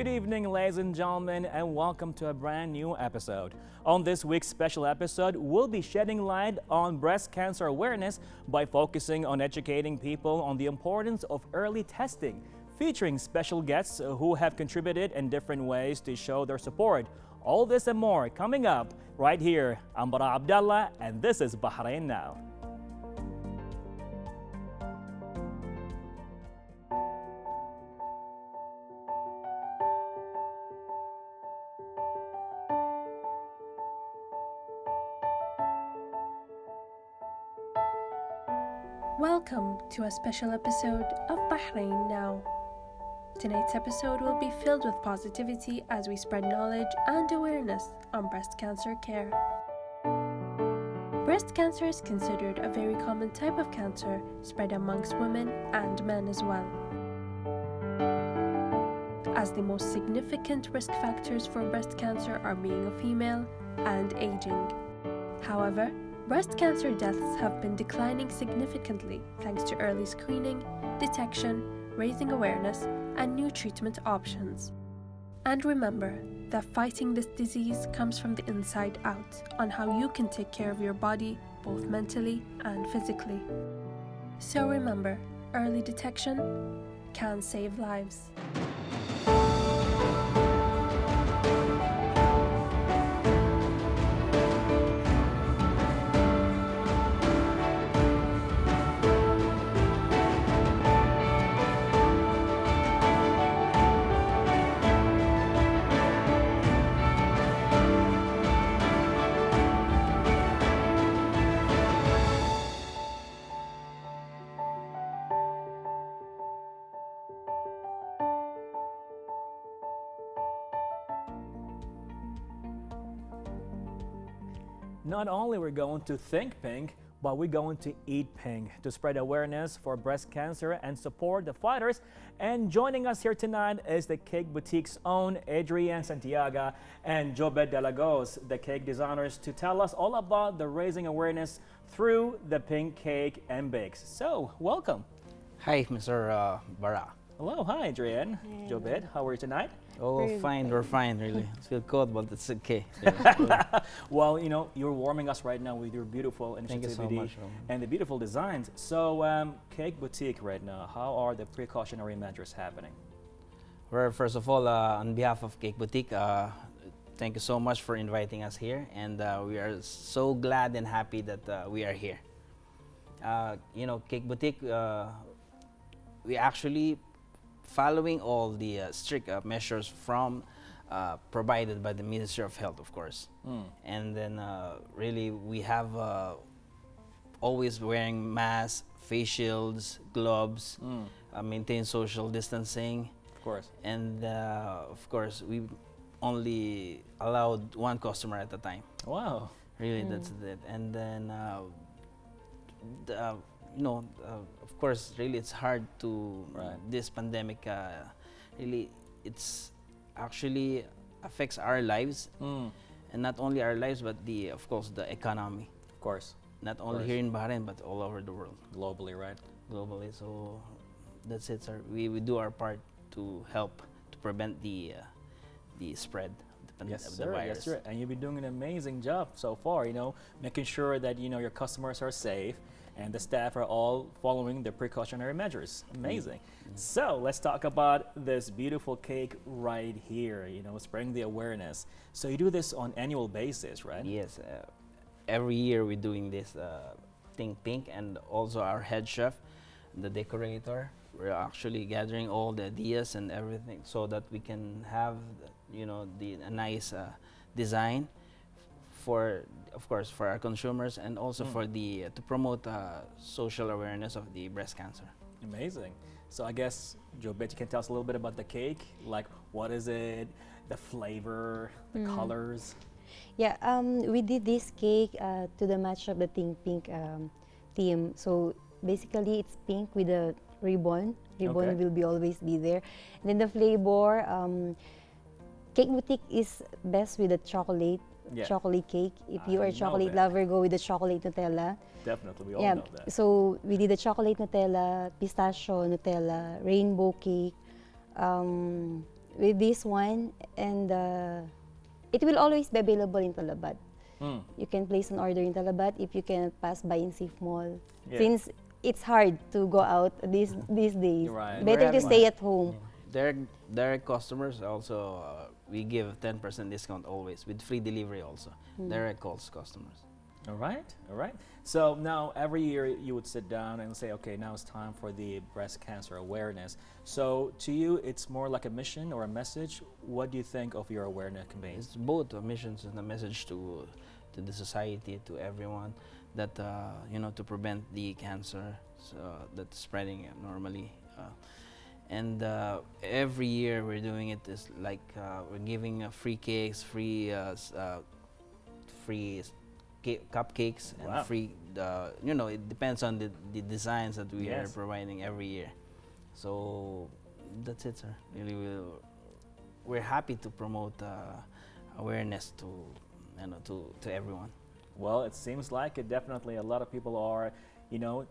Good evening, ladies and gentlemen, and welcome to a brand new episode. On this week's special episode, we'll be shedding light on breast cancer awareness by focusing on educating people on the importance of early testing, featuring special guests who have contributed in different ways to show their support. All this and more coming up right here. I'm Bara Abdallah, and this is Bahrain Now. Welcome to a special episode of Bahrain Now. Tonight's episode will be filled with positivity as we spread knowledge and awareness on breast cancer care. Breast cancer is considered a very common type of cancer spread amongst women and men as well. As the most significant risk factors for breast cancer are being a female and aging. However, breast cancer deaths have been declining significantly thanks to early screening, detection, raising awareness, and new treatment options. And remember that fighting this disease comes from the inside out on how you can take care of your body both mentally and physically. So remember, early detection can save lives. Not only we're going to think pink, but we're going to eat pink to spread awareness for breast cancer and support the fighters. And joining us here tonight is the Cake Boutique's own Adrienne Santiago and Jobed Delagos, the cake designers, to tell us all about the raising awareness through the pink cake and bakes. So, welcome. Hi, Mr. Bara. Hello, hi Adrienne. Jobed, how are you tonight? Oh, fine, we're fine, really. It's still cold, but it's okay. Well, you know, you're warming us right now with your beautiful Thank you so initiativity much, and the beautiful designs. So, Cake Boutique right now, how are the precautionary measures happening? Well, first of all, on behalf of Cake Boutique, thank you so much for inviting us here, and we are so glad and happy that we are here. You know, Cake Boutique, we actually following all the strict measures from provided by the Ministry of Health, of course. And then really we have always wearing masks, face shields, gloves, maintain social distancing. Of course. And of course, we only allowed one customer at a time. Wow. Really, that's it. And then, you know, of course, really, it's hard to this pandemic. Really, it's actually affects our lives, and not only our lives, but of course, the economy. Of course. Not only here in Bahrain, but all over the world. Globally, right? Globally. So that's it, sir. We do our part to help to prevent the spread of the virus. Yes, sir. And you've been doing an amazing job so far. You know, making sure that your customers are safe. And the staff are all following the precautionary measures. Amazing. So let's talk about this beautiful cake right here, spreading the awareness. So you do this on annual basis, right? Yes. Every year we're doing this Think Pink, and also our head chef, the decorator. We're actually gathering all the ideas and everything so that we can have, a nice design for, of course, for our consumers, and also for to promote social awareness of the breast cancer. Amazing. So I guess, Jobet, you can tell us a little bit about the cake, like what is it, the flavor, the colors. Yeah, we did this cake to the match of the Think Pink theme. So basically, it's pink with a ribbon. Ribbon will always be there. And then the flavor, Cake Boutique is best with the chocolate cake. If you are a chocolate lover, go with the chocolate Nutella. Definitely, we all know that. So we did the chocolate Nutella, pistachio Nutella, rainbow cake, with this one, and it will always be available in Talabat. You can place an order in Talabat if you can pass by in Safe Mall. Yeah. Since it's hard to go out these days, Right. better to We're stay having- at home. Direct customers also, we give 10% discount always with free delivery also. Direct calls customers. All right, all right. So now every year you would sit down and say, okay, now it's time for the breast cancer awareness. So to you, it's more like a mission or a message. What do you think of your awareness campaigns? It's both a mission and a message to the society, to everyone, that to prevent the cancer that's spreading abnormally. And every year we're doing it is like we're giving free cakes, free cupcakes, Wow. and free. It depends on the designs that we are Yes. providing every year. So that's it, sir. Really, we're happy to promote awareness to everyone. Well, it seems like it definitely a lot of people are,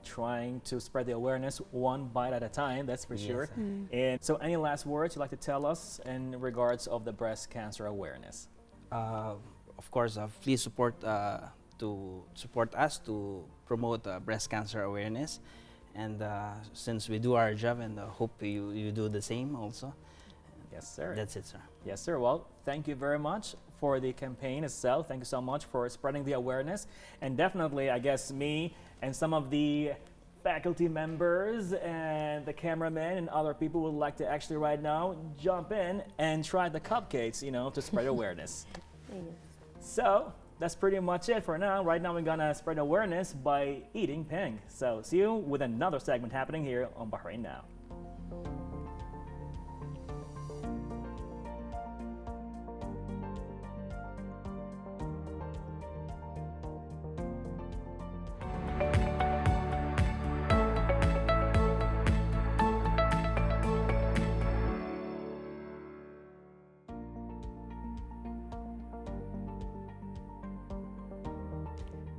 trying to spread the awareness one bite at a time, that's for Yes, sure. sir. And so any last words you'd like to tell us in regards of the breast cancer awareness? Of course, please support us to promote breast cancer awareness, and since we do our job, and hope you do the same also. Yes, sir. That's it, sir. Yes, sir. Well, thank you very much for the campaign itself. Thank you so much for spreading the awareness. And definitely, I guess me and some of the faculty members and the cameramen and other people would like to actually right now jump in and try the cupcakes, to spread awareness. Yes. So that's pretty much it for now. Right now, we're gonna spread awareness by eating pink. So see you with another segment happening here on Bahrain Now.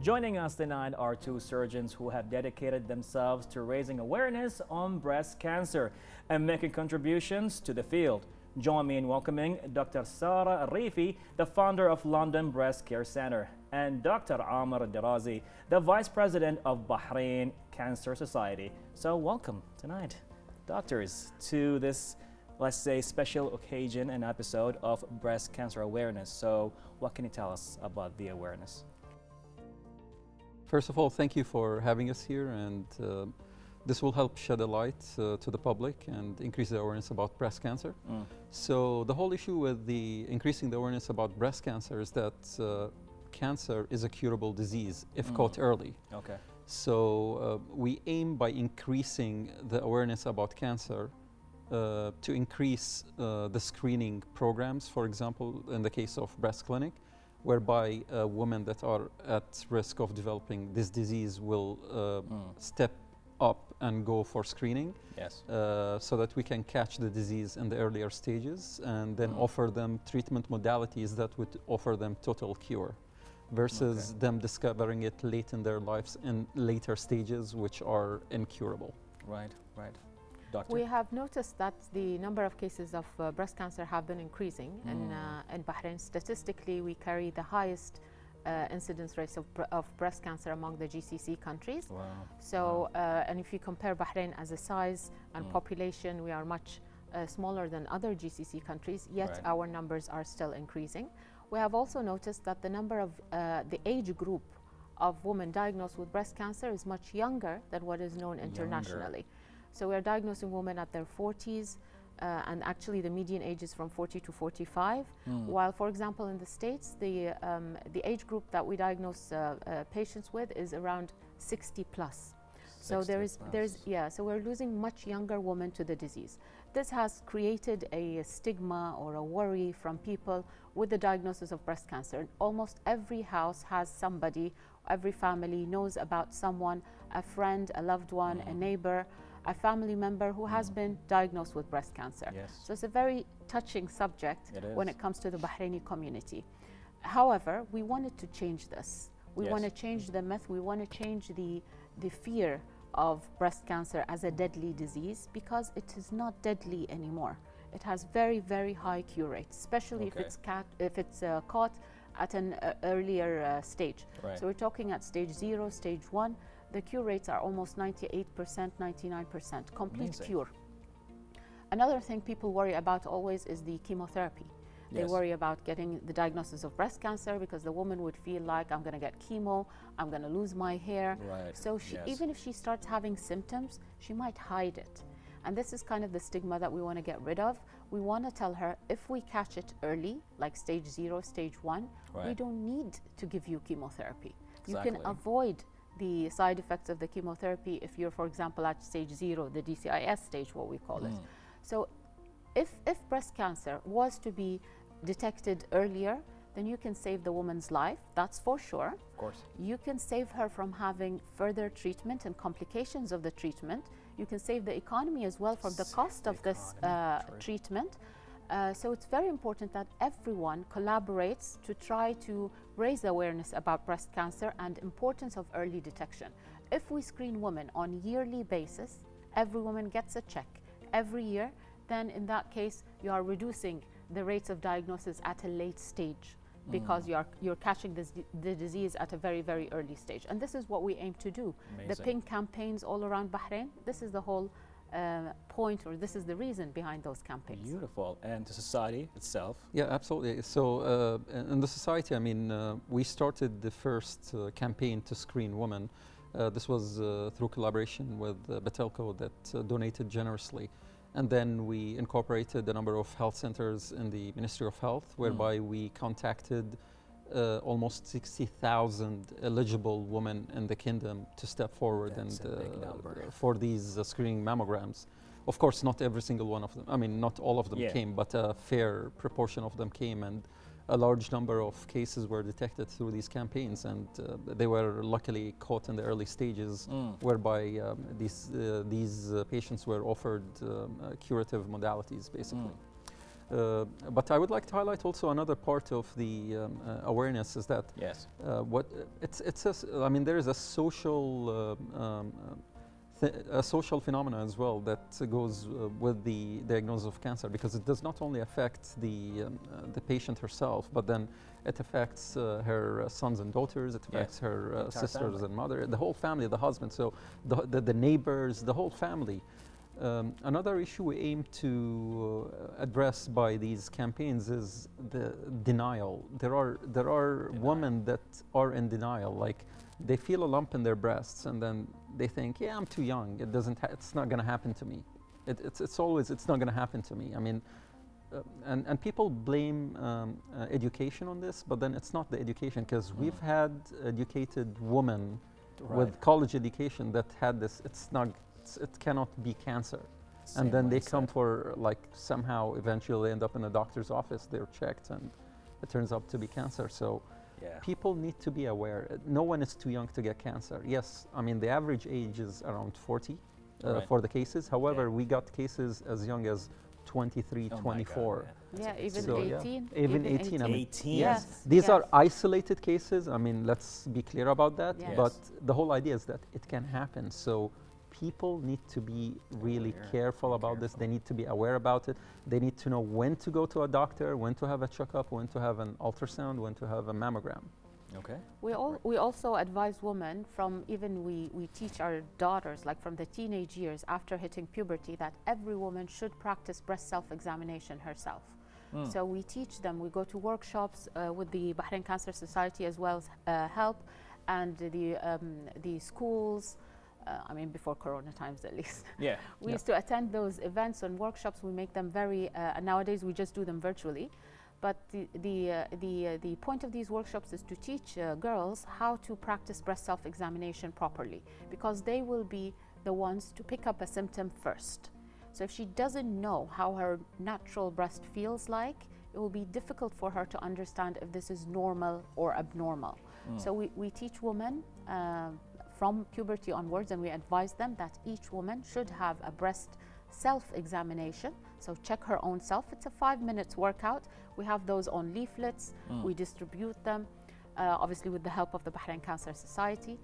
Joining us tonight are two surgeons who have dedicated themselves to raising awareness on breast cancer and making contributions to the field. Join me in welcoming Dr. Sara Rifi, the founder of London Breast Care Center, and Dr. Amr Dirazi, the Vice President of Bahrain Cancer Society. So welcome tonight, doctors, to this, let's say, special occasion and episode of breast cancer awareness. So what can you tell us about the awareness? First of all, thank you for having us here, and this will help shed a light to the public and increase the awareness about breast cancer. So the whole issue with the increasing the awareness about breast cancer is that cancer is a curable disease if caught early. Okay. So we aim by increasing the awareness about cancer to increase the screening programs, for example, in the case of breast clinic, whereby women that are at risk of developing this disease will step up and go for screening. Yes. So that we can catch the disease in the earlier stages and then offer them treatment modalities that would offer them total cure versus them discovering it late in their lives in later stages, which are incurable. Right, right. Doctor? We have noticed that the number of cases of breast cancer have been increasing in Bahrain. Statistically, we carry the highest incidence rates of breast cancer among the GCC countries. Wow. So, and if you compare Bahrain as a size and population, we are much smaller than other GCC countries, yet Right. our numbers are still increasing. We have also noticed that the number of the age group of women diagnosed with breast cancer is much younger than what is known internationally. So we're diagnosing women at their 40s, and actually the median age is from 40 to 45. While, for example, in the States, the age group that we diagnose patients with is around 60 plus. So 60 so we're losing much younger women to the disease. This has created a stigma or a worry from people with the diagnosis of breast cancer. Almost every house has somebody, every family knows about someone, a friend, a loved one, a neighbor, a family member who has been diagnosed with breast cancer. Yes. So it's a very touching subject It when is. it comes to the Bahraini community. However, we wanted to change this. We Yes. want to change the myth. We want to change the fear of breast cancer as a deadly disease, because it is not deadly anymore. it has very, very high cure rates, especially Okay. if it's caught at an earlier stage. Right. So we're talking at stage 0, stage 1, the cure rates are almost 98%, 99%, complete Amazing. cure. Another thing people worry about always is the chemotherapy. They Yes. worry about getting the diagnosis of breast cancer because the woman would feel like, I'm going to get chemo, I'm going to lose my hair. Right. So she, Yes. even if she starts having symptoms, she might hide it. And this is kind of the stigma that we want to get rid of. We want to tell her, if we catch it early, like stage 0, stage 1, we Right. don't need to give you chemotherapy. You can Exactly. avoid the side effects of the chemotherapy if you're, for example, at stage 0, the DCIS stage, what we call it. So if breast cancer was to be detected earlier, then you can save the woman's life, that's for sure. Of course. You can save her from having further treatment and complications of the treatment. You can save the economy as well from the Save cost the of this economy, true. treatment. So it's very important that everyone collaborates to try to raise awareness about breast cancer and importance of early detection. If we screen women on yearly basis, every woman gets a check every year, then in that case you are reducing the rates of diagnosis at a late stage because you're catching the disease at a very, very early stage. And this is what we aim to do. The Amazing. pink campaigns all around Bahrain, this is the whole point, or this is the reason behind those campaigns. Beautiful. And the society itself. Yeah, absolutely. So in the society, I mean, we started the first campaign to screen women. This was through collaboration with Batelco that donated generously. And then we incorporated a number of health centers in the Ministry of Health, whereby we contacted almost 60,000 eligible women in the kingdom to step forward That's a big number. for these screening mammograms. Of course, not every single one of them. I mean, not all of them Yeah. came, but a fair proportion of them came, and a large number of cases were detected through these campaigns, and they were luckily caught in the early stages, whereby these patients were offered curative modalities, basically. But I would like to highlight also another part of the awareness is that Yes. I mean, there is a social phenomena as well that goes with the diagnosis of cancer, because it does not only affect the patient herself, but then it affects her sons and daughters, it affects her entire sisters family. and mother, the whole family, the husband, so the neighbors, the whole family. Another issue we aim to address by these campaigns is the denial. There are women that are in denial, like they feel a lump in their breasts and then they think, yeah, I'm too young, it's not going to happen to me. It's not going to happen to me. I mean, and people blame education on this, but then it's not the education, because we've had educated women with college education that had this. It cannot be cancer. Same And then they mindset. come for, like, somehow eventually they end up in a doctor's office, they're checked, and it turns out to be cancer. So Yeah. people need to be aware. No one is too young to get cancer. Yes, I mean, the average age is around 40 Right. for the cases. However, Yeah. we got cases as young as 23, Oh my God, 24. yeah. Yeah, even So, yeah. 18. Even 18, I mean, 18. Yes. These yes. are isolated cases. I mean, let's be clear about that. Yes. But the whole idea is that it can happen. So people need to be really Aware. careful about this. They need to be aware about it. They need to know when to go to a doctor, when to have a checkup, when to have an ultrasound, when to have a mammogram. Okay. We also advise women from, even we teach our daughters, like from the teenage years after hitting puberty, that every woman should practice breast self-examination herself. So we teach them, we go to workshops with the Bahrain Cancer Society as well as HELP, and the schools, I mean before Corona times at least. Yeah. We used to attend those events and workshops. We make them very, nowadays we just do them virtually. But the point of these workshops is to teach girls how to practice breast self-examination properly, because they will be the ones to pick up a symptom first. So if she doesn't know how her natural breast feels like, it will be difficult for her to understand if this is normal or abnormal. So we teach women from puberty onwards, and we advise them that each woman should have a breast self-examination. So check her own self. It's a 5 minutes workout. We have those on leaflets. We distribute them, obviously with the help of the Bahrain Cancer Society.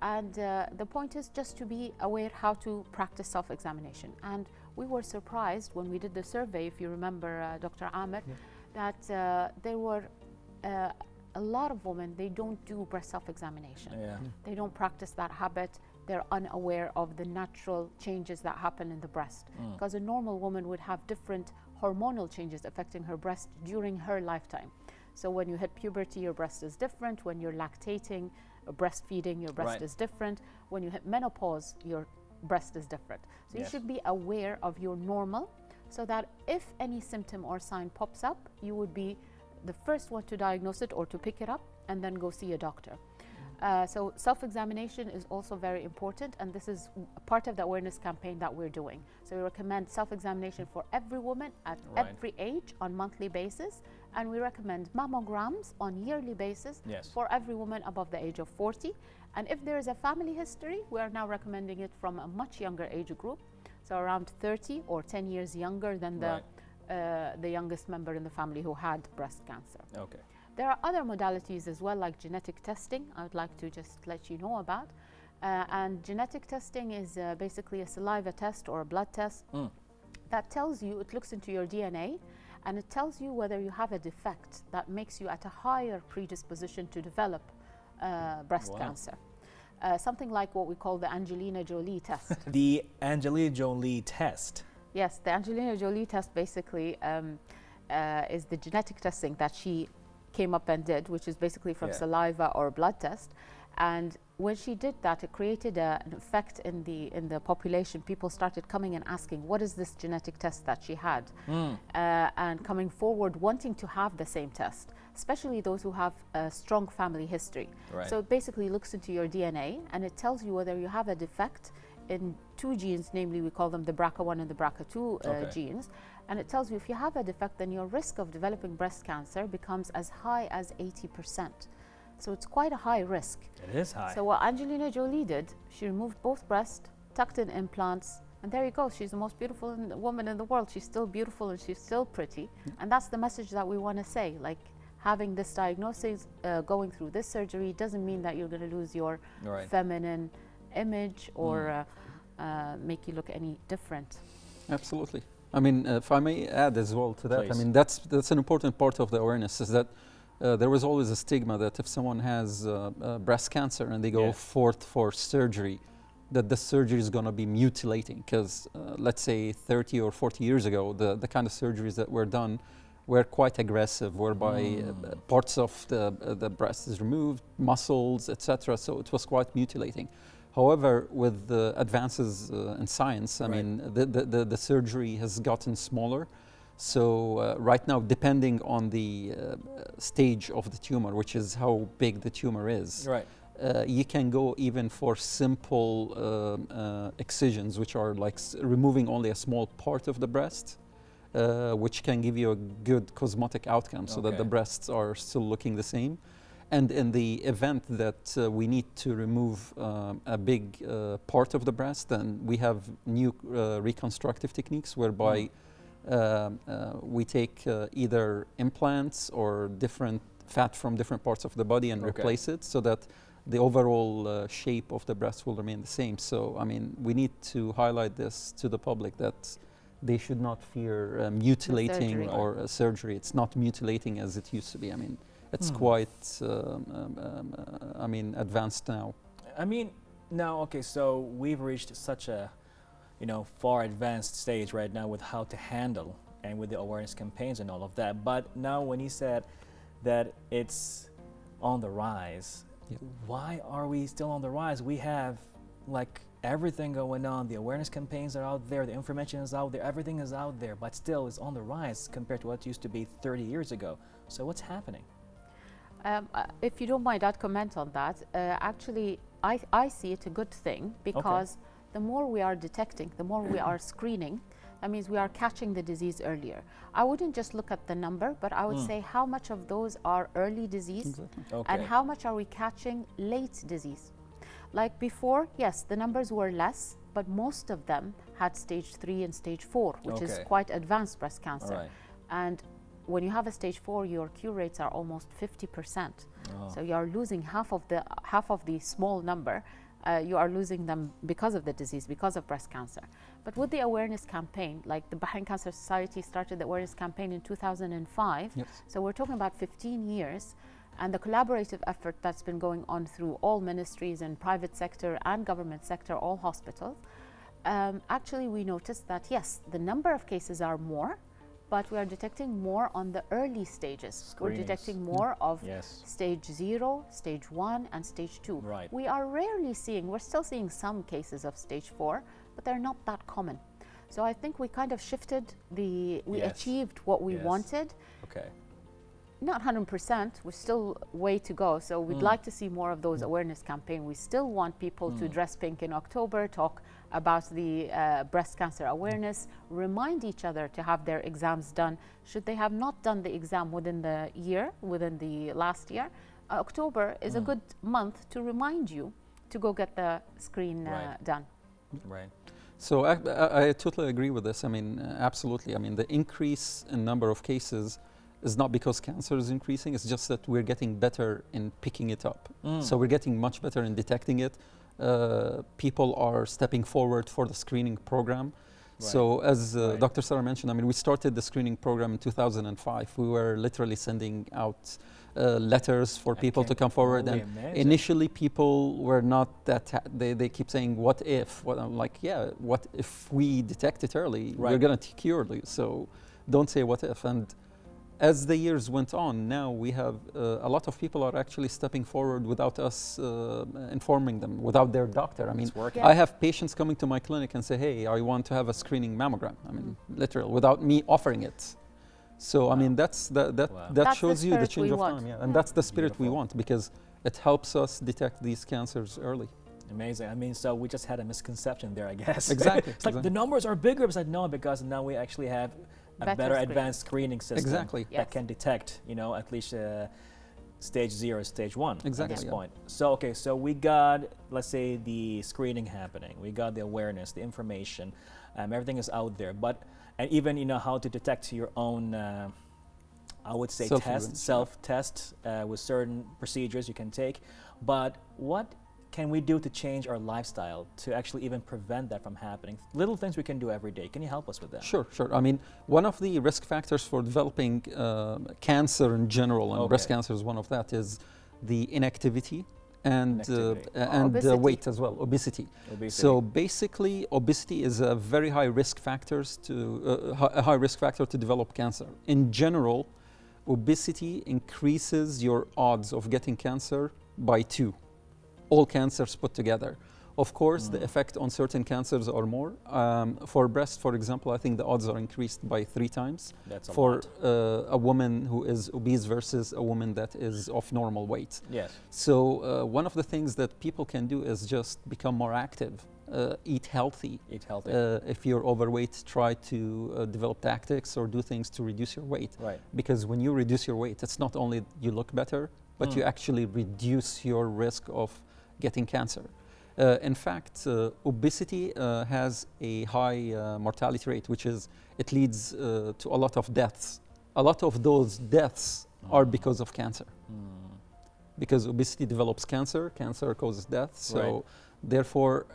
And the point is just to be aware how to practice self-examination. And we were surprised when we did the survey, if you remember, Dr. Amir, that there were a lot of women, they don't do breast self-examination. They don't practice that habit. They're unaware of the natural changes that happen in the breast. Because a normal woman would have different hormonal changes affecting her breast during her lifetime. So when you hit puberty, your breast is different. When you're lactating, breastfeeding, your breast is different. When you hit menopause, your breast is different. So you should be aware of your normal, so that if any symptom or sign pops up, you would be the first one to diagnose it or to pick it up and then go see a doctor. So self-examination is also very important, and this is part of the awareness campaign that we're doing. So we recommend self-examination for every woman at every age on monthly basis, and we recommend mammograms on yearly basis for every woman above the age of 40. And if there is a family history, we are now recommending it from a much younger age group, so around 30 or 10 years younger than the youngest member in the family who had breast cancer. Okay. There are other modalities as well, like genetic testing, I would like to just let you know about. And genetic testing is basically a saliva test or a blood test that tells you, it looks into your DNA, and it tells you whether you have a defect that makes you at a higher predisposition to develop breast cancer. Something like what we call the Angelina Jolie test. The Angelina Jolie test. Yes, the Angelina Jolie test basically is the genetic testing that she came up and did, which is basically from saliva or blood test. And when she did that, it created an effect in the population. People started coming and asking, what is this genetic test that she had? And coming forward wanting to have the same test, especially those who have a strong family history. So it basically looks into your DNA and it tells you whether you have a defect in two genes, namely we call them the BRCA1 and the BRCA2 genes. And it tells you if you have a defect, then your risk of developing breast cancer becomes as high as 80%. So it's quite a high risk. It is high. So what Angelina Jolie did, she removed both breasts, tucked in implants, and there you go. She's the most beautiful woman in the world. She's still beautiful and she's still pretty. And that's the message that we want to say. Like, having this diagnosis, going through this surgery doesn't mean that you're going to lose your feminine image or make you look any different. Absolutely. I mean, if I may add as well to that, I mean, that's an important part of the awareness, is that there was always a stigma that if someone has breast cancer and they go forth for surgery, that the surgery is going to be mutilating. Because let's say 30 or 40 years ago, the kind of surgeries that were done were quite aggressive, whereby parts of the breast is removed, muscles, etc. So it was quite mutilating. However, with the advances in science, I mean, the surgery has gotten smaller. So right now, depending on the stage of the tumor, which is how big the tumor is, you can go even for simple excisions, which are like removing only a small part of the breast, which can give you a good cosmetic outcome, so that the breasts are still looking the same. And in the event that we need to remove a big part of the breast, then we have new reconstructive techniques whereby we take either implants or different fat from different parts of the body and replace it, so that the overall shape of the breast will remain the same. So, I mean, we need to highlight this to the public, that they should not fear mutilating or surgery. It's not mutilating as it used to be. I mean, it's quite, I mean, advanced now. I mean, now, okay, so we've reached such a, far advanced stage right now with how to handle and with the awareness campaigns and all of that. But now when you said that it's on the rise, why are we still on the rise? We have like everything going on. The awareness campaigns are out there, the information is out there, everything is out there, but still it's on the rise compared to what used to be 30 years ago. So what's happening? If you don't mind, I'd comment on that. Actually, I see it a good thing, because the more we are detecting, the more we are screening, that means we are catching the disease earlier. I wouldn't just look at the number, but I would say how much of those are early disease and how much are we catching late disease. Like before, yes, the numbers were less, but most of them had stage 3 and stage 4, which is quite advanced breast cancer. And when you have a stage 4, your cure rates are almost 50%. So you are losing half of the small number you are losing them because of the disease, because of breast cancer. But with the awareness campaign, like the Bahrain Cancer Society started the awareness campaign in 2005, Yes. so we're talking about 15 years, and the collaborative effort that's been going on through all ministries and private sector and government sector, all hospitals, actually we noticed that yes, the number of cases are more, but we are detecting more on the early stages. We're Screenings. detecting more of Yes. stage 0, stage 1, and stage 2. Right. We are rarely seeing, we're still seeing some cases of stage 4, but they're not that common. So I think we kind of shifted we Yes. achieved what we Yes. wanted. Okay. Not 100%, we're still way to go. So we'd like to see more of those awareness campaign. We still want people to dress pink in October, talk about the breast cancer awareness, remind each other to have their exams done. Should they have not done the exam within the year, within the last year, October is a good month to remind you to go get the screen Right. done. Right. So I totally agree with this. I mean, absolutely. I mean, the increase in number of cases is not because cancer is increasing, it's just that we're getting better in picking it up. So we're getting much better in detecting it. People are stepping forward for the screening program. So as Right. Dr. Sarah mentioned, I mean, we started the screening program in 2005. We were literally sending out letters for people to come forward. Holy And amazing. initially people were not that, they keep saying, what if? Well, I'm like, yeah, what if we detect it early? We're Right. gonna cure it. So don't say what if. And as the years went on, now we have a lot of people are actually stepping forward without us informing them, without their doctor. I mean, It's working. Yeah. I have patients coming to my clinic and say, hey, I want to have a screening mammogram. I mean, literally, without me offering it. So, I mean, that Wow. that That's the shows you the spirit change we of want. time. Yeah. Yeah. And that's the spirit we Beautiful. want because it helps us detect these cancers early. Amazing. I mean, so we just had a misconception there, I guess. Exactly, It's like exactly. the numbers are bigger. It's like, no, because now we actually have a Better better screening. advanced screening system Exactly. that Yes. can detect, you know, at least stage 0, stage 1 at Exactly, this yeah. point. So, okay, so we got, let's say, the screening happening. We got the awareness, the information. Everything is out there. But, and even, you know, how to detect your own, I would say, Self-evidence, yeah. self-test with certain procedures you can take. But what can we do to change our lifestyle to actually even prevent that from happening? Little things we can do every day. Can you help us with that? Sure, sure. I mean, one of the risk factors for developing cancer in general, and breast Okay. cancer is one of that, is the inactivity and Inactivity. Obesity. weight as well, obesity. Obesity. So basically, obesity is a very high risk a high risk factor to develop cancer. In general, obesity increases your odds of getting cancer by 2. All cancers put together. Of course, the effect on certain cancers are more. For breast, for example, I think the odds are increased by 3 times That's a for lot. a woman who is obese versus a woman that is of normal weight. Yes. So one of the things that people can do is just become more active, eat healthy. Eat healthy. If you're overweight, try to develop tactics or do things to reduce your weight. Right. Because when you reduce your weight, it's not only you look better, but you actually reduce your risk of getting cancer. In fact, obesity has a high mortality rate, which is, it leads to a lot of deaths. A lot of those deaths are because of cancer. Because obesity develops cancer, cancer causes death. So Right. therefore,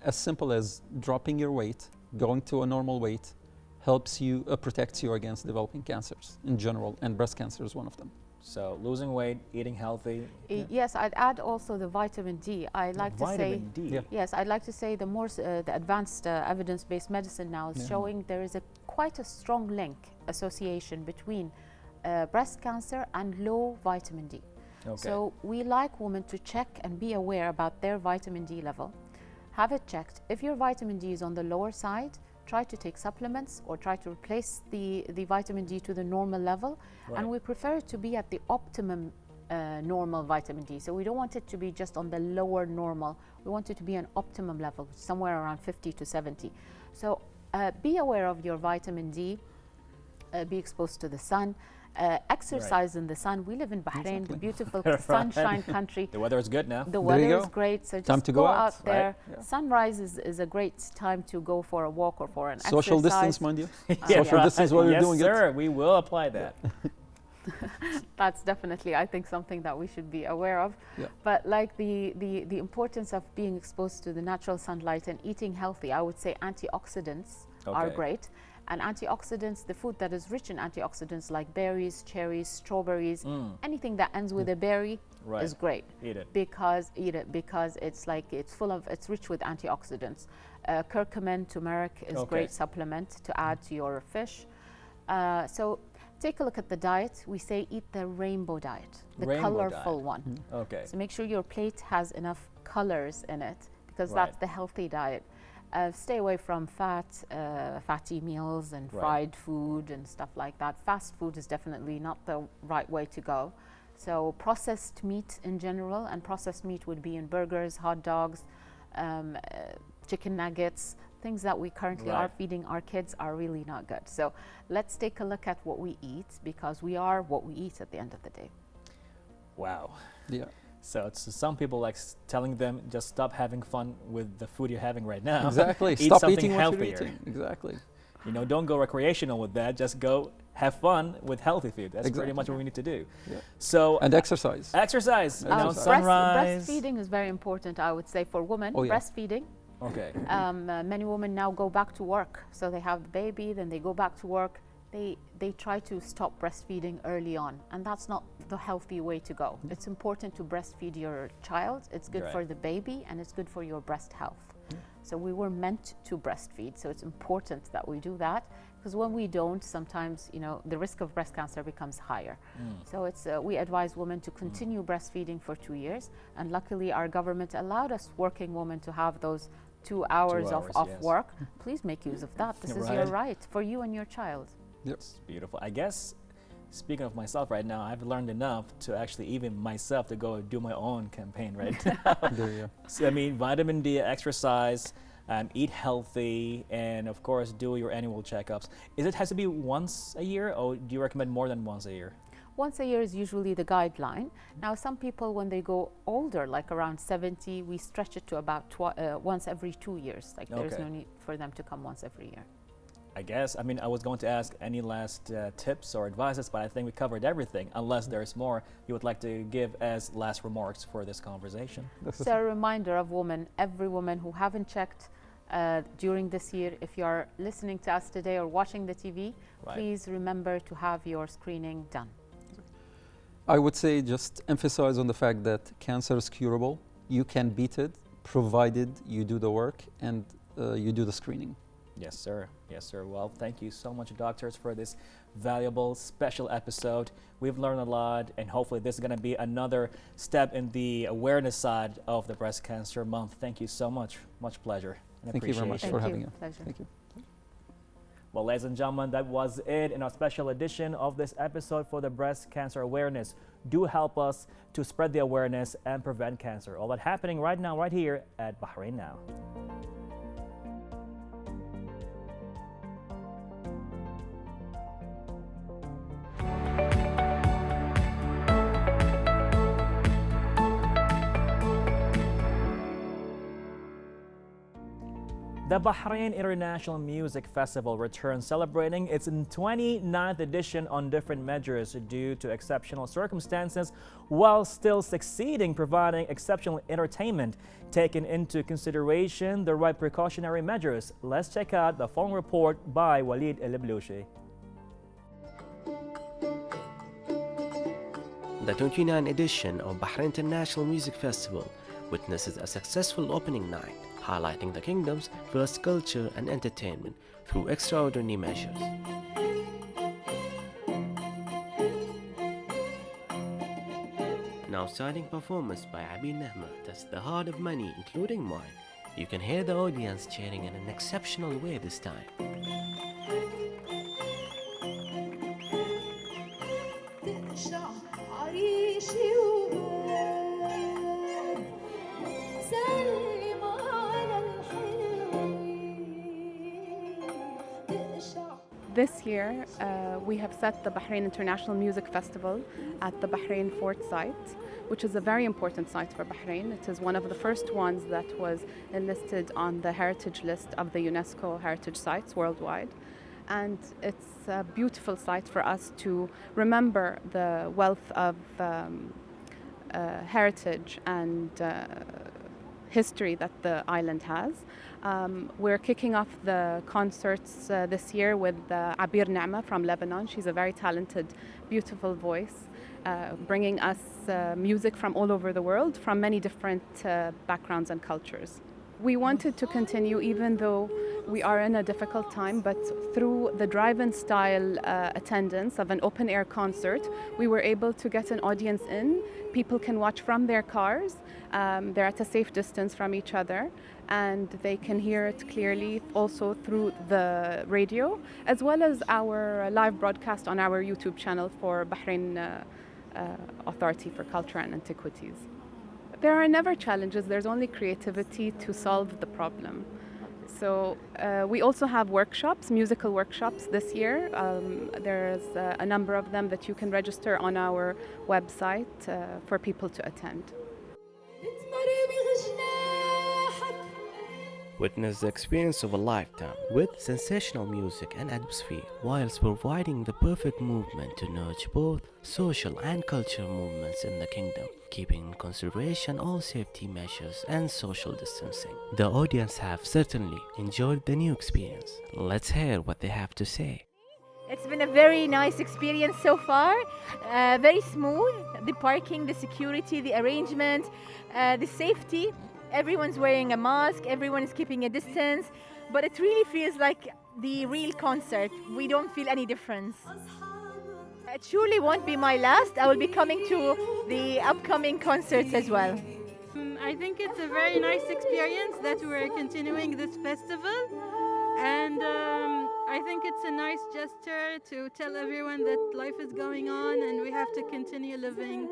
as simple as dropping your weight, going to a normal weight, helps you, protects you against developing cancers in general, and breast cancer is one of them. So losing weight, eating healthy. Yes, I'd add also the vitamin D. I like to say, Vitamin D. Yeah. yes, I'd like to say the more the advanced evidence-based medicine now is Yeah. showing there is quite a strong link association between breast cancer and low vitamin D. Okay. So we like women to check and be aware about their vitamin D level. Have it checked. If your vitamin D is on the lower side, try to take supplements or try to replace the vitamin D to the normal level. Right. And we prefer it to be at the optimum normal vitamin D. So we don't want it to be just on the lower normal. We want it to be an optimum level, somewhere around 50 to 70. So be aware of your vitamin D, be exposed to the sun, exercise in the sun. We live in Bahrain, the beautiful sunshine country. The weather is good now. The There weather you is go. great, so Time just to go out, out there. right? Yeah. Sunrise is a great time to go for a walk or for an Social exercise. distance, mind you. Yeah, Social right. distance while you're yes, doing sir. We will apply that. That's definitely, I think, something that we should be aware of. Yeah. But like the importance of being exposed to the natural sunlight and eating healthy, I would say antioxidants are Okay. great. And antioxidants, the food that is rich in antioxidants like berries, cherries, strawberries, anything that ends with a berry Right. is great. Eat it. Because it's like it's rich with antioxidants. Curcumin, turmeric is Okay. great supplement to add to your fish. So take a look at the diet. We say eat the rainbow diet, the Rainbow colorful diet. one. Okay. So make sure your plate has enough colors in it because Right. that's the healthy diet. Stay away from fatty meals and Right. fried food and stuff like that. Fast food is definitely not the right way to go. So processed meat in general, and processed meat would be in burgers, hot dogs, chicken nuggets, things that we currently are Right. feeding our kids are really not good. So let's take a look at what we eat because we are what we eat at the end of the day. Wow. Yeah. So it's some people like telling them just stop having fun with the food you're having right now. Exactly. Eat Stop something eating what you're healthier. eating. Exactly. You know, don't go recreational with that. Just go have fun with healthy food. That's pretty Exactly. much what we need to do. Yeah. So And exercise. exercise. You know, Exercise. sunrise. Breastfeeding is very important, I would say, for women. Oh, yeah. Breastfeeding. Okay. Many women now go back to work. So they have the baby, then they go back to work. They try to stop breastfeeding early on, and that's not the healthy way to go. It's important to breastfeed your child. It's good Right. for the baby, and it's good for your breast health. So we were meant to breastfeed, so it's important that we do that, because when we don't, sometimes, you know, the risk of breast cancer becomes higher. So it's we advise women to continue breastfeeding for 2 years, and luckily our government allowed us working women to have those 2 hours, hours, off yes. work. Please make use of that. This is your Right. right for you and your child. It's beautiful. I guess, speaking of myself right now, I've learned enough to actually even myself to go do my own campaign right now. There you go. So, I mean, vitamin D, exercise, eat healthy, and of course, do your annual checkups. Has to be once a year, or do you recommend more than once a year? Once a year is usually the guideline. Now, some people, when they go older, like around 70, we stretch it to about once every 2 years. Like there's Okay. no need for them to come once every year. I guess. I mean, I was going to ask any last tips or advices, but I think we covered everything, unless there's more you would like to give as last remarks for this conversation. So a reminder of women, every woman who haven't checked during this year, if you are listening to us today or watching the TV, Right. please remember to have your screening done. I would say just emphasize on the fact that cancer is curable. You can beat it, provided you do the work and you do the screening. Yes, sir. Yes, sir. Well, thank you so much, doctors, for this valuable, special episode. We've learned a lot, and hopefully this is going to be another step in the awareness side of the Breast Cancer Month. Thank you so much. Much pleasure and Thank you very much appreciation. for Thank having you. us. Pleasure. Thank you. Well, ladies and gentlemen, that was it in our special edition of this episode for the breast cancer awareness. Do help us to spread the awareness and prevent cancer. All that happening right now, right here at Bahrain Now. The Bahrain International Music Festival returns, celebrating its 29th edition on different measures due to exceptional circumstances, while still succeeding providing exceptional entertainment. Taking into consideration the right precautionary measures, let's check out the following report by Walid El-Blouchi. The 29th edition of Bahrain International Music Festival witnesses a successful opening night, highlighting the kingdom's first culture and entertainment through extraordinary measures. An outstanding performance by Abid Nehma touched the heart of many, including mine. You can hear the audience cheering in an exceptional way this time. This year, we have set the Bahrain International Music Festival at the Bahrain Fort site, which is a very important site for Bahrain. It is one of the first ones that was enlisted on the heritage list of the UNESCO heritage sites worldwide. and it's a beautiful site for us to remember the wealth of heritage and history that the island has. We're kicking off the concerts this year with Abir Na'ma from Lebanon. She's a very talented, beautiful voice, bringing us music from all over the world, from many different backgrounds and cultures. We wanted to continue even though we are in a difficult time, but through the drive-in style attendance of an open-air concert, we were able to get an audience in. People can watch from their cars. They're at a safe distance from each other, and they can hear it clearly also through the radio, as well as our live broadcast on our YouTube channel for Bahrain Authority for Culture and Antiquities. There are never challenges, there's only creativity to solve the problem. So we also have workshops, musical workshops this year. There's a number of them that you can register on our website for people to attend. Witness the experience of a lifetime with sensational music and atmosphere, whilst providing the perfect movement to nurture both social and cultural movements in the kingdom, keeping in consideration all safety measures and social distancing. The audience have certainly enjoyed the new experience. Let's hear what they have to say. It's been a very nice experience so far, very smooth. The parking, the security, the arrangement, the safety. Everyone's wearing a mask, everyone is keeping a distance, but it really feels like the real concert. We don't feel any difference. It surely won't be my last. I will be coming to the upcoming concerts as well. I think it's a very nice experience that we're continuing this festival, and I think it's a nice gesture to tell everyone that life is going on and we have to continue living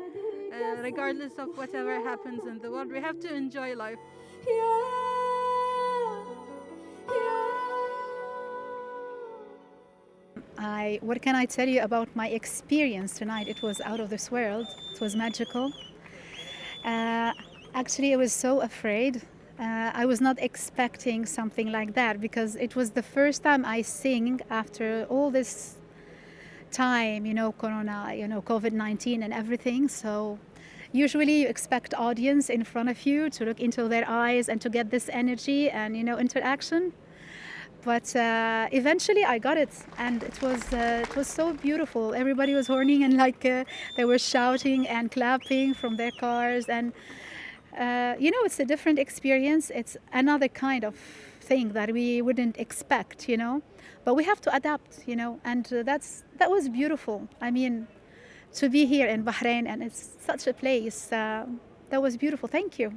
regardless of whatever happens in the world. We have to enjoy life. What can I tell you about my experience tonight? It was out of this world. It was magical. Actually, I was so afraid. I was not expecting something like that because it was the first time I sing after all this time, Corona, COVID-19 and everything. So usually you expect audience in front of you to look into their eyes and to get this energy and, interaction. But eventually I got it, and it was so beautiful. Everybody was horning and they were shouting and clapping from their cars, and it's a different experience. It's another kind of thing that we wouldn't expect, but we have to adapt, and that was beautiful. I mean, to be here in Bahrain, and it's such a place, that was beautiful. Thank you.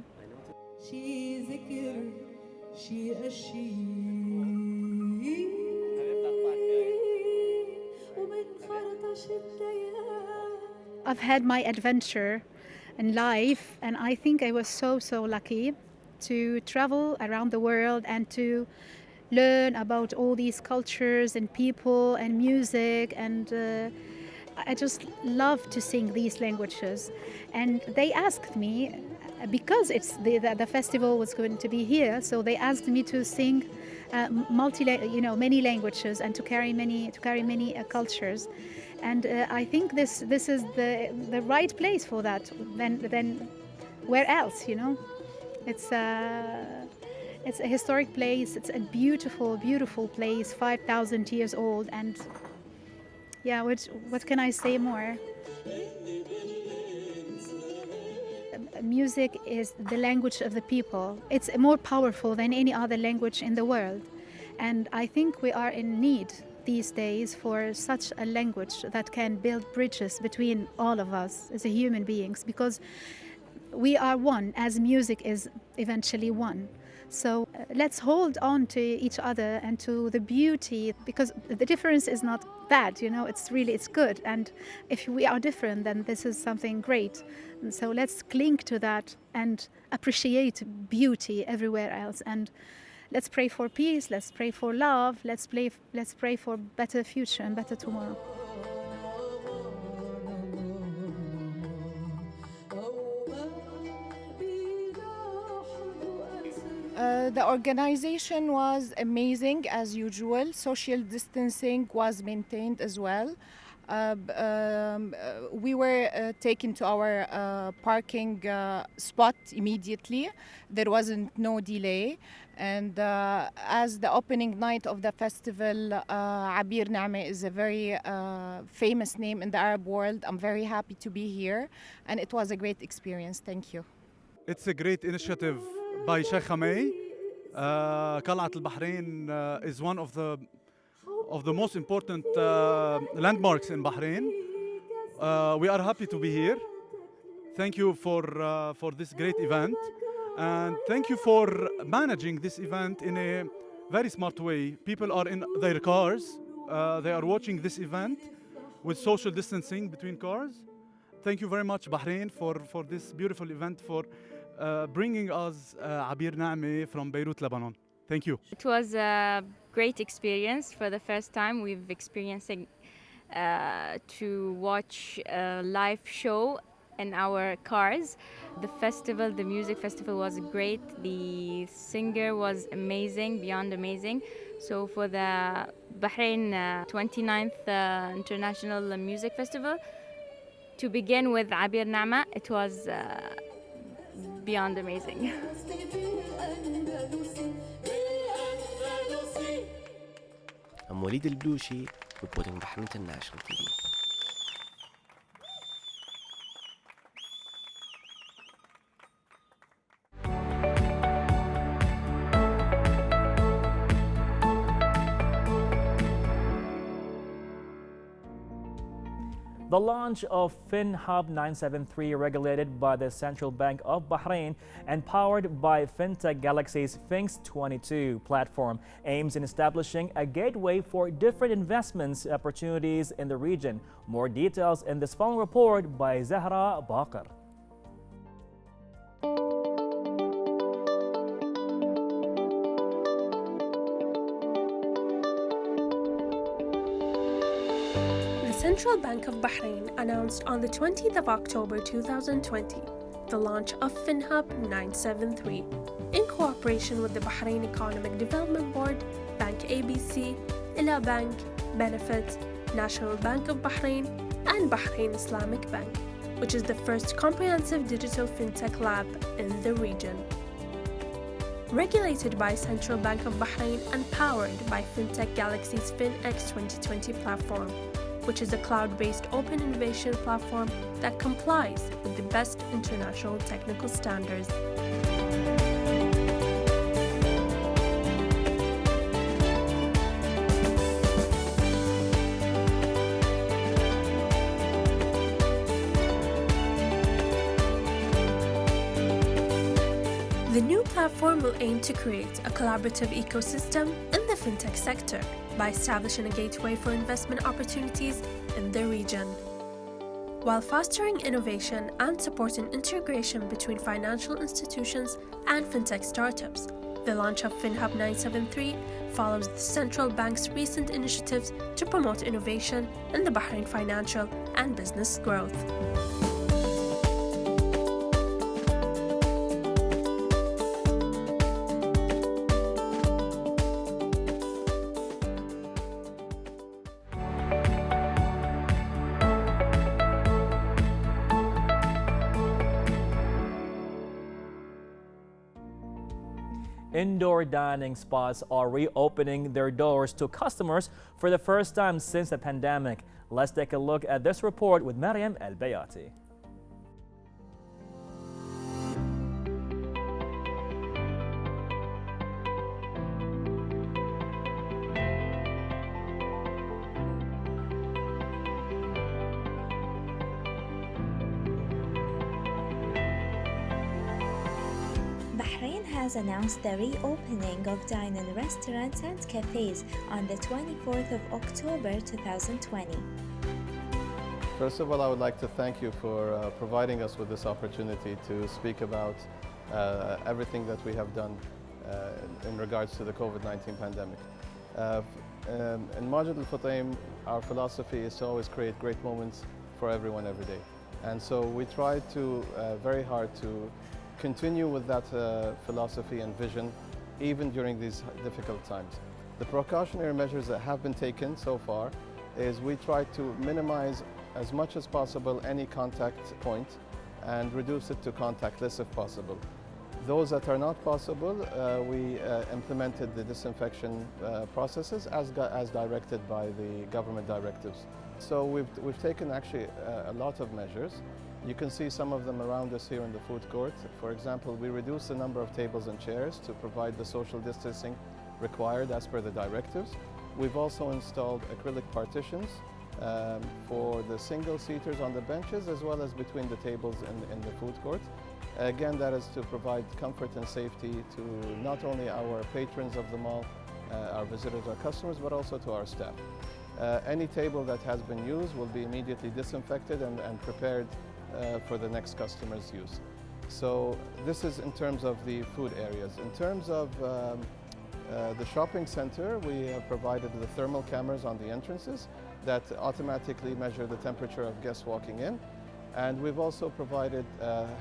I've had my adventure in life, and I think I was so lucky to travel around the world and to learn about all these cultures and people and music, and I just love to sing these languages. And they asked me, because it's the festival was going to be here, so they asked me to sing many languages and to carry many cultures. And I think this is the right place for that. Then where else? It's a historic place. It's a beautiful place, 5,000 years old. And yeah, what can I say more? Music is the language of the people. It's more powerful than any other language in the world. And I think we are in need these days for such a language that can build bridges between all of us as human beings, because we are one, as music is eventually one. So let's hold on to each other and to the beauty, because the difference is not bad, it's good. And if we are different, then this is something great. And so let's cling to that and appreciate beauty everywhere else. And let's pray for peace, let's pray for love, let's pray for better future and better tomorrow. The organization was amazing as usual. Social distancing was maintained as well. We were taken to our parking spot immediately. There wasn't no delay. And as the opening night of the festival, Abir Naame is a very famous name in the Arab world. I'm very happy to be here, and it was a great experience. Thank you. It's a great initiative by Sheikh Hamay. Qalat al-Bahrain is one of the most important landmarks in Bahrain. We are happy to be here. Thank you for this great event, and thank you for managing this event in a very smart way. People are in their cars. They are watching this event with social distancing between cars. Thank you very much, Bahrain, for this beautiful event, for bringing us Abir Naame from Beirut, Lebanon. Thank you. It was a great experience. For the first time we've experienced to watch a live show in our cars. The festival, the music festival was great. The singer was amazing, beyond amazing. So for the Bahrain 29th International Music Festival, to begin with Abir Naama, it was beyond amazing. I'm Walid Al-Blushi, reporting Bahrain International TV. The launch of FinHub 973, regulated by the Central Bank of Bahrain and powered by FinTech Galaxy's Finks 22 platform, aims in establishing a gateway for different investments opportunities in the region. More details in this following report by Zahra Baqir. The Central Bank of Bahrain announced on the 20th of October 2020 the launch of FinHub 973 in cooperation with the Bahrain Economic Development Board, Bank ABC, Ila Bank, Benefit, National Bank of Bahrain, and Bahrain Islamic Bank, which is the first comprehensive digital fintech lab in the region. Regulated by Central Bank of Bahrain and powered by FinTech Galaxy's FinX 2020 platform, which is a cloud-based open innovation platform that complies with the best international technical standards. The new platform will aim to create a collaborative ecosystem in the fintech sector by establishing a gateway for investment opportunities in the region, while fostering innovation and supporting integration between financial institutions and fintech startups. The launch of FinHub 973 follows the central bank's recent initiatives to promote innovation in the Bahrain financial and business growth. Indoor dining spots are reopening their doors to customers for the first time since the pandemic. Let's take a look at this report with Mariam El-Bayati. Bahrain has announced the reopening of dine-in restaurants and cafes on the 24th of October 2020. First of all, I would like to thank you for providing us with this opportunity to speak about everything that we have done in regards to the COVID-19 pandemic. In Majid Al-Futaim, our philosophy is to always create great moments for everyone every day. And so we try to very hard to continue with that philosophy and vision even during these difficult times. The precautionary measures that have been taken so far is we try to minimize as much as possible any contact point and reduce it to contactless if possible. Those that are not possible, we implemented the disinfection processes as directed by the government directives. So we've taken actually a lot of measures. You can see some of them around us here in the food court. For example, we reduced the number of tables and chairs to provide the social distancing required as per the directives. We've also installed acrylic partitions for the single-seaters on the benches as well as between the tables in the food court. Again, that is to provide comfort and safety to not only our patrons of the mall, our visitors, our customers, but also to our staff. Any table that has been used will be immediately disinfected and prepared for the next customer's use. So this is in terms of the food areas. In terms of the shopping center, we have provided the thermal cameras on the entrances that automatically measure the temperature of guests walking in. And we've also provided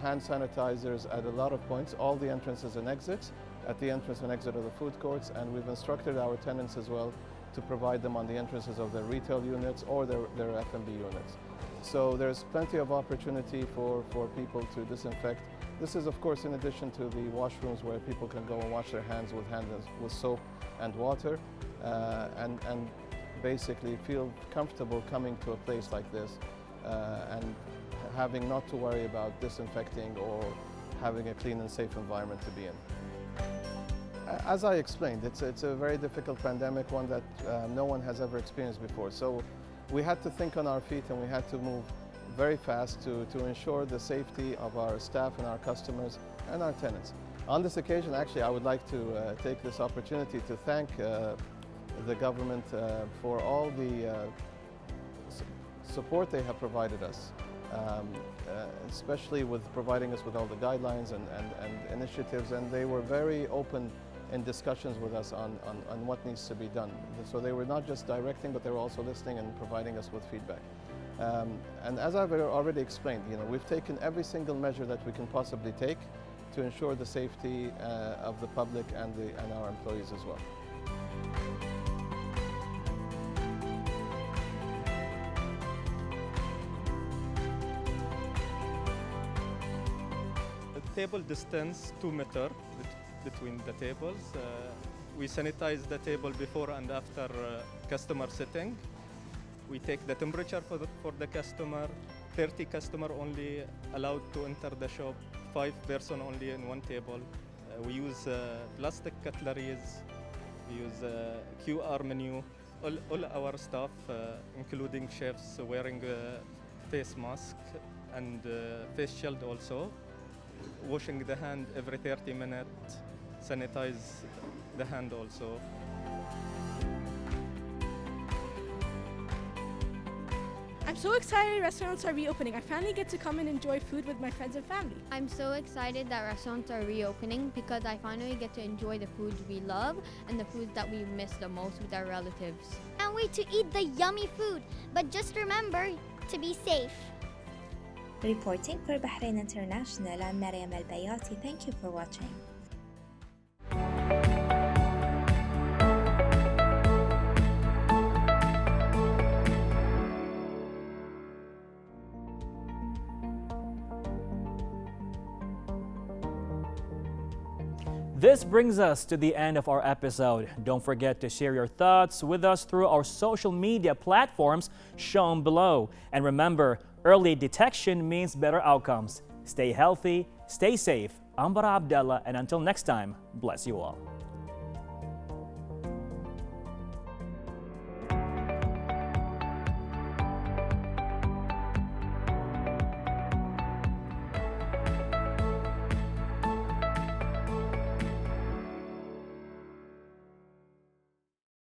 hand sanitizers at a lot of points, all the entrances and exits, at the entrance and exit of the food courts, and we've instructed our tenants as well to provide them on the entrances of their retail units or their F&B units. So there's plenty of opportunity for people to disinfect. This is of course in addition to the washrooms where people can go and wash their hands with soap and water and basically feel comfortable coming to a place like this and having not to worry about disinfecting or having a clean and safe environment to be in. As I explained, it's a very difficult pandemic, one that no one has ever experienced before. So we had to think on our feet and we had to move very fast to ensure the safety of our staff and our customers and our tenants. On this occasion, actually, I would like to take this opportunity to thank the government for all the support they have provided us, especially with providing us with all the guidelines and initiatives, and they were very open in discussions with us on what needs to be done. So they were not just directing, but they were also listening and providing us with feedback. And as I've already explained, we've taken every single measure that we can possibly take to ensure the safety of the public and our employees as well. Table distance 2 meters between the tables. We sanitize the table before and after customer sitting. We take the temperature for the customer. 30 customer only allowed to enter the shop. 5 person only in one table. We use plastic cutleries. We use QR menu. All our staff, including chefs, wearing face mask and face shield also. Washing the hand every 30 minutes, sanitize the hand also. I'm so excited restaurants are reopening. I finally get to come and enjoy food with my friends and family. I'm so excited that restaurants are reopening because I finally get to enjoy the foods we love and the foods that we miss the most with our relatives. Can't wait to eat the yummy food, but just remember to be safe. Reporting for Bahrain International, I'm Mariam Al-Bayati. Thank you for watching. This brings us to the end of our episode. Don't forget to share your thoughts with us through our social media platforms shown below. And remember, early detection means better outcomes. Stay healthy, stay safe. I'm Bara Abdallah, and until next time, bless you all.